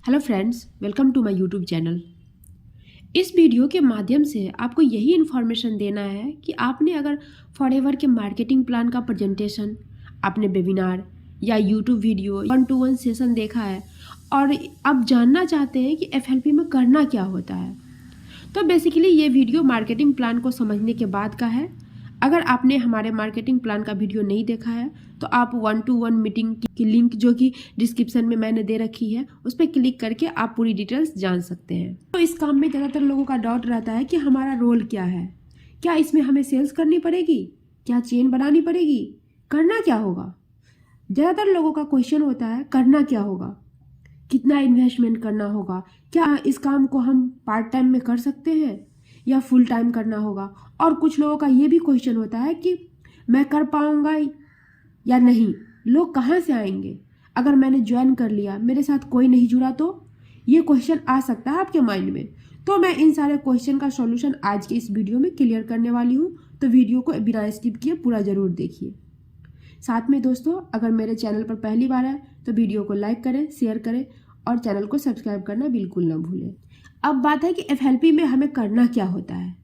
Hello friends, welcome to my YouTube channel. इस video के माध्यम से आपको यही इन्फॉर्मेशन देना है कि आपने अगर फॉरएवर के मार्केटिंग प्लान का प्रेजेंटेशन, आपने वेबिनार या यूट्यूब वीडियो 1-to-1 सेशन देखा है और आप जानना चाहते हैं कि एफएलपी में करना क्या होता है, तो बेसिकली ये वीडियो मार्केटिंग प्लान को समझने के बाद का है। अगर आपने हमारे मार्केटिंग प्लान का वीडियो नहीं देखा है तो आप 1-to-1 मीटिंग की लिंक जो कि डिस्क्रिप्शन में मैंने दे रखी है उस पर क्लिक करके आप पूरी डिटेल्स जान सकते हैं। तो इस काम में ज़्यादातर लोगों का डाउट रहता है कि हमारा रोल क्या है, क्या इसमें हमें सेल्स करनी पड़ेगी, क्या चेन बनानी पड़ेगी, करना क्या होगा। ज़्यादातर लोगों का क्वेश्चन होता है करना क्या होगा, कितना इन्वेस्टमेंट करना होगा, क्या इस काम को हम पार्ट टाइम में कर सकते हैं या फुल टाइम करना होगा। और कुछ लोगों का ये भी क्वेश्चन होता है कि मैं कर पाऊंगा या नहीं, लोग कहाँ से आएंगे, अगर मैंने ज्वाइन कर लिया मेरे साथ कोई नहीं जुड़ा तो। ये क्वेश्चन आ सकता है आपके माइंड में। तो मैं इन सारे क्वेश्चन का सॉल्यूशन आज के इस वीडियो में क्लियर करने वाली हूँ, तो वीडियो को बिना स्किप किए पूरा ज़रूर देखिए। साथ में दोस्तों, अगर मेरे चैनल पर पहली बार है तो वीडियो को लाइक करें, शेयर करें और चैनल को सब्सक्राइब करना बिल्कुल ना भूलें। अब बात है कि एफएलपी में हमें करना क्या होता है।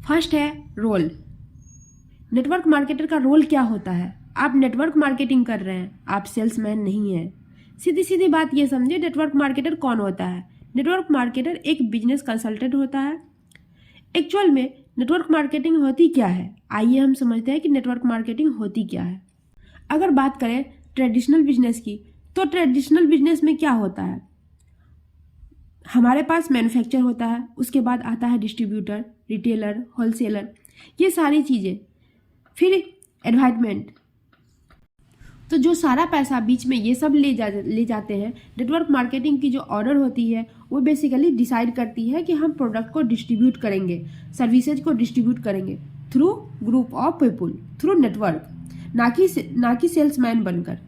फर्स्ट है रोल। नेटवर्क मार्केटर का रोल क्या होता है। आप नेटवर्क मार्केटिंग कर रहे हैं, आप सेल्समैन नहीं हैं। सीधी सीधी बात ये समझे, नेटवर्क मार्केटर कौन होता है। नेटवर्क मार्केटर एक बिजनेस कंसल्टेंट होता है। एक्चुअल में नेटवर्क मार्केटिंग होती क्या है, आइए हम समझते हैं कि नेटवर्क मार्केटिंग होती क्या है। अगर बात करें ट्रेडिशनल बिजनेस की, तो ट्रेडिशनल बिजनेस में क्या होता है, हमारे पास मैन्युफैक्चर होता है, उसके बाद आता है डिस्ट्रीब्यूटर, रिटेलर, होलसेलर, ये सारी चीज़ें, फिर एडवर्टाइजमेंट। तो जो सारा पैसा बीच में ये सब ले जाते हैं। नेटवर्क मार्केटिंग की जो ऑर्डर होती है वो बेसिकली डिसाइड करती है कि हम प्रोडक्ट को डिस्ट्रीब्यूट करेंगे, सर्विसेज को डिस्ट्रीब्यूट करेंगे through group of people, through network, ना कि सेल्समैन बनकर।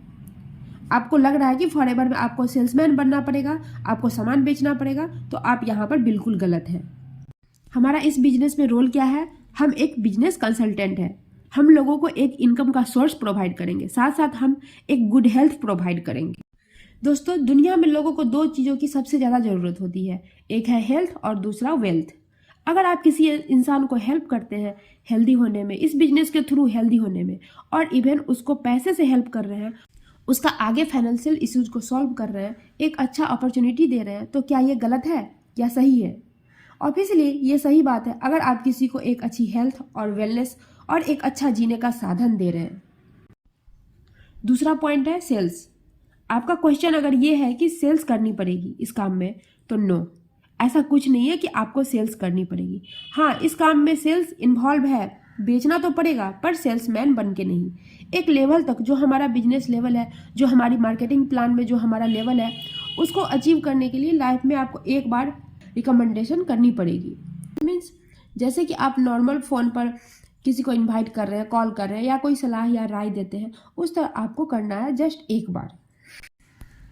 आपको लग रहा है कि फॉरएवर में आपको सेल्समैन बनना पड़ेगा, आपको सामान बेचना पड़ेगा, तो आप यहाँ पर बिल्कुल गलत हैं। हमारा इस बिजनेस में रोल क्या है, हम एक बिजनेस कंसल्टेंट हैं। हम लोगों को एक इनकम का सोर्स प्रोवाइड करेंगे, साथ साथ हम एक गुड हेल्थ प्रोवाइड करेंगे। दोस्तों, दुनिया में लोगों को दो चीज़ों की सबसे ज़्यादा ज़रूरत होती है, एक है हेल्थ और दूसरा वेल्थ। अगर आप किसी इंसान को हेल्प करते हैं हेल्दी होने में, इस बिजनेस के थ्रू हेल्दी होने में, और इवन उसको पैसे से हेल्प कर रहे हैं, उसका आगे फाइनेंशियल इश्यूज को सॉल्व कर रहे हैं, एक अच्छा अपॉर्चुनिटी दे रहे हैं, तो क्या ये गलत है या सही है। ऑब्वियसली ये सही बात है अगर आप किसी को एक अच्छी हेल्थ और वेलनेस और एक अच्छा जीने का साधन दे रहे हैं। दूसरा पॉइंट है सेल्स। आपका क्वेश्चन अगर ये है कि सेल्स करनी पड़ेगी इस काम में, तो नो, ऐसा कुछ नहीं है कि आपको सेल्स करनी पड़ेगी। हाँ, इस काम में सेल्स इन्वॉल्व है, बेचना तो पड़ेगा पर सेल्समैन बन के नहीं। एक लेवल तक जो हमारा बिजनेस लेवल है, जो हमारी मार्केटिंग प्लान में जो हमारा लेवल है, उसको अचीव करने के लिए लाइफ में आपको एक बार रिकमेंडेशन करनी पड़ेगी। मीन्स जैसे कि आप नॉर्मल फ़ोन पर किसी को इनवाइट कर रहे हैं, कॉल कर रहे हैं या कोई सलाह या राय देते हैं, उस तरह आपको करना है जस्ट एक बार।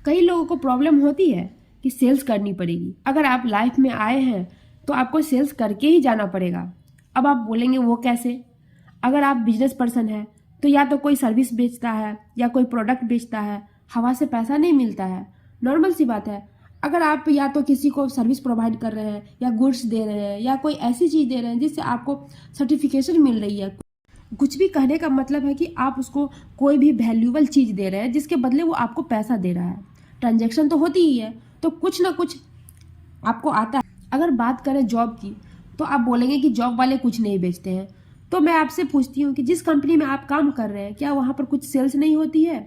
कई लोगों को प्रॉब्लम होती है कि सेल्स करनी पड़ेगी। अगर आप लाइफ में आए हैं तो आपको सेल्स करके ही जाना पड़ेगा। अब आप बोलेंगे वो कैसे। अगर आप बिजनेस पर्सन है तो या तो कोई सर्विस बेचता है या कोई प्रोडक्ट बेचता है, हवा से पैसा नहीं मिलता है, नॉर्मल सी बात है। अगर आप या तो किसी को सर्विस प्रोवाइड कर रहे हैं या गुड्स दे रहे हैं या कोई ऐसी चीज़ दे रहे हैं जिससे आपको सर्टिफिकेशन मिल रही है, कुछ भी कहने का मतलब है कि आप उसको कोई भी वैल्यूएबल चीज़ दे रहे हैं जिसके बदले वो आपको पैसा दे रहा है। ट्रांजैक्शन तो होती ही है, तो कुछ ना कुछ आपको आता है। अगर बात करें जॉब की, तो आप बोलेंगे कि जॉब वाले कुछ नहीं बेचते हैं। तो मैं आपसे पूछती हूँ कि जिस कंपनी में आप काम कर रहे हैं, क्या वहाँ पर कुछ सेल्स नहीं होती है,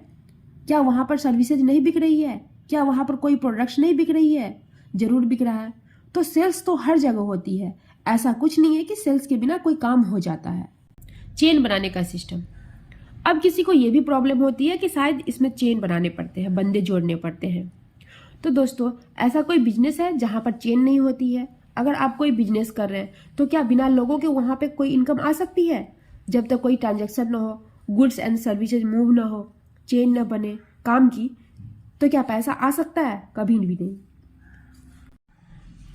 क्या वहाँ पर सर्विसेज नहीं बिक रही है, क्या वहाँ पर कोई प्रोडक्ट्स नहीं बिक रही है, जरूर बिक रहा है। तो सेल्स तो हर जगह होती है, ऐसा कुछ नहीं है कि सेल्स के बिना कोई काम हो जाता है। चेन बनाने का सिस्टम। अब किसी को ये भी प्रॉब्लम होती है कि शायद इसमें चेन बनाने पड़ते हैं, बंदे जोड़ने पड़ते हैं। तो दोस्तों, ऐसा कोई बिजनेस है जहाँ पर चेन नहीं होती है। अगर आप कोई बिजनेस कर रहे हैं तो क्या बिना लोगों के वहाँ पे कोई इनकम आ सकती है। जब तक कोई ट्रांजैक्शन ना हो, गुड्स एंड सर्विसेज मूव ना हो, चेन ना बने काम की, तो क्या पैसा आ सकता है, कभी भी नहीं।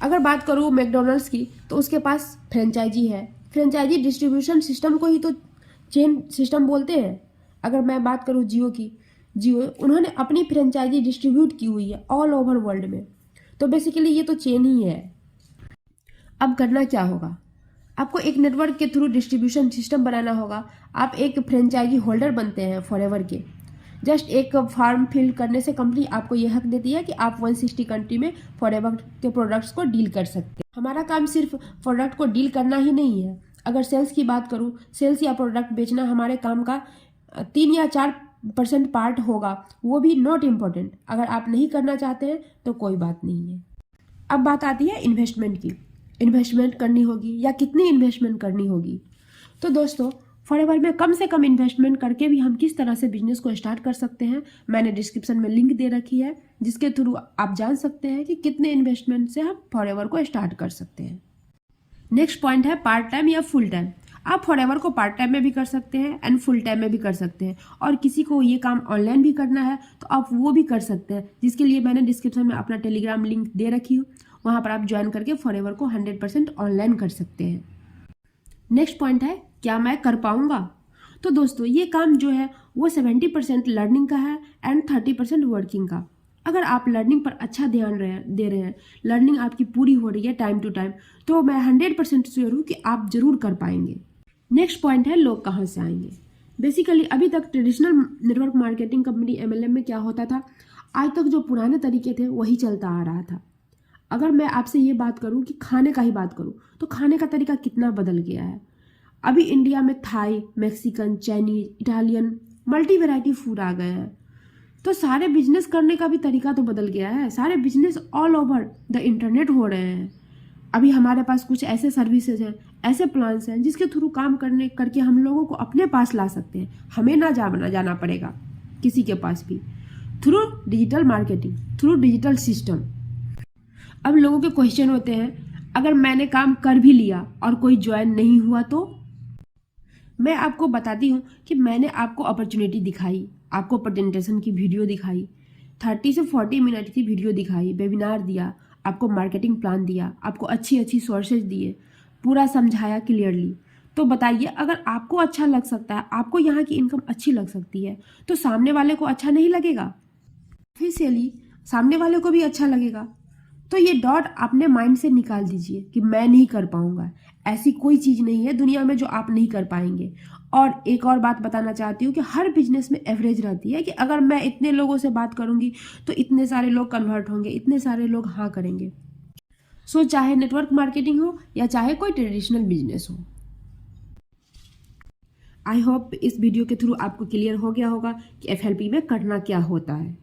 अगर बात करूँ मैकडॉनल्ड्स की, तो उसके पास फ्रेंचाइजी है। फ्रेंचाइजी डिस्ट्रीब्यूशन सिस्टम को ही तो चेन सिस्टम बोलते हैं। अगर मैं बात करूँ जियो की, जियो, उन्होंने अपनी फ्रेंचाइजी डिस्ट्रीब्यूट की हुई है ऑल ओवर वर्ल्ड में। तो बेसिकली ये तो चेन ही है। अब करना क्या होगा, आपको एक नेटवर्क के थ्रू डिस्ट्रीब्यूशन सिस्टम बनाना होगा। आप एक फ्रेंचाइजी होल्डर बनते हैं फॉरएवर के। जस्ट एक फॉर्म फिल करने से कंपनी आपको यह हक देती है कि आप 160 कंट्री में फॉरएवर के प्रोडक्ट्स को डील कर सकते हैं। हमारा काम सिर्फ प्रोडक्ट को डील करना ही नहीं है। अगर सेल्स की बात करूँ, सेल्स या प्रोडक्ट बेचना हमारे काम का 3 या 4% पार्ट होगा, वो भी नॉट इम्पोर्टेंट। अगर आप नहीं करना चाहते हैं तो कोई बात नहीं है। अब बात आती है इन्वेस्टमेंट की। इन्वेस्टमेंट करनी होगी या कितनी इन्वेस्टमेंट करनी होगी। तो दोस्तों, फॉरएवर में कम से कम इन्वेस्टमेंट करके भी हम किस तरह से बिजनेस को स्टार्ट कर सकते हैं, मैंने डिस्क्रिप्शन में लिंक दे रखी है, जिसके थ्रू आप जान सकते हैं कि कितने इन्वेस्टमेंट से हम फॉरएवर को स्टार्ट कर सकते हैं। नेक्स्ट पॉइंट है पार्ट टाइम या फुल टाइम। आप फॉरएवर को पार्ट टाइम में भी कर सकते हैं एंड फुल टाइम में भी कर सकते हैं, और किसी को ये काम ऑनलाइन भी करना है तो आप वो भी कर सकते हैं, जिसके लिए मैंने डिस्क्रिप्शन में अपना टेलीग्राम लिंक दे रखी हूँ। वहाँ पर आप ज्वाइन करके फॉरएवर को 100% ऑनलाइन कर सकते हैं। नेक्स्ट पॉइंट है क्या मैं कर पाऊँगा। तो दोस्तों, ये काम जो है वो 70% लर्निंग का है एंड 30% वर्किंग का। अगर आप लर्निंग पर अच्छा ध्यान दे रहे हैं, लर्निंग आपकी पूरी हो रही है टाइम टू टाइम, तो मैं 100% श्योर हूँ कि आप जरूर कर पाएंगे। नेक्स्ट पॉइंट है लोग कहाँ से आएंगे। बेसिकली अभी तक traditional network marketing company MLM में क्या होता था, आज तक जो पुराने तरीके थे वही चलता आ रहा था। अगर मैं आपसे ये बात करूँ कि खाने का ही बात करूँ, तो खाने का तरीका कितना बदल गया है। अभी इंडिया में Thai, Mexican, Chinese, Italian, multi variety food आ गए हैं। तो सारे बिजनेस करने का भी तरीका तो बदल गया है। सारे business all over the internet हो रहे हैं। अभी हमारे पास कुछ ऐसे सर्विसेज हैं, ऐसे प्लान्स हैं, जिसके थ्रू काम करके हम लोगों को अपने पास ला सकते हैं। हमें ना जाना पड़ेगा किसी के पास भी, through digital marketing, through digital system. अब लोगों के क्वेश्चन होते हैं, अगर मैंने काम कर भी लिया और कोई ज्वाइन नहीं हुआ तो। मैं आपको बताती हूँ कि मैंने आपको अपॉर्चुनिटी दिखाई, आपको प्रेजेंटेशन की वीडियो दिखाई, 30 से 40 मिनट की वीडियो दिखाई, वेबिनार दिया, आपको मार्केटिंग प्लान दिया, आपको अच्छी अच्छी सोर्सेज दिए, पूरा समझाया क्लियरली। तो बताइए, अगर आपको अच्छा लग सकता है, आपको यहाँ की इनकम अच्छी लग सकती है, तो सामने वाले को अच्छा नहीं लगेगा? ऑफिशियली सामने वाले को भी अच्छा लगेगा। तो ये डॉट अपने माइंड से निकाल दीजिए कि मैं नहीं कर पाऊंगा। ऐसी कोई चीज़ नहीं है दुनिया में जो आप नहीं कर पाएंगे। और एक और बात बताना चाहती हूँ कि हर बिजनेस में एवरेज रहती है कि अगर मैं इतने लोगों से बात करूंगी तो इतने सारे लोग कन्वर्ट होंगे, इतने सारे लोग हाँ करेंगे। सो चाहे नेटवर्क मार्केटिंग हो या चाहे कोई ट्रेडिशनल बिजनेस हो। आई होप इस वीडियो के थ्रू आपको क्लियर हो गया होगा कि FLP में करना क्या होता है।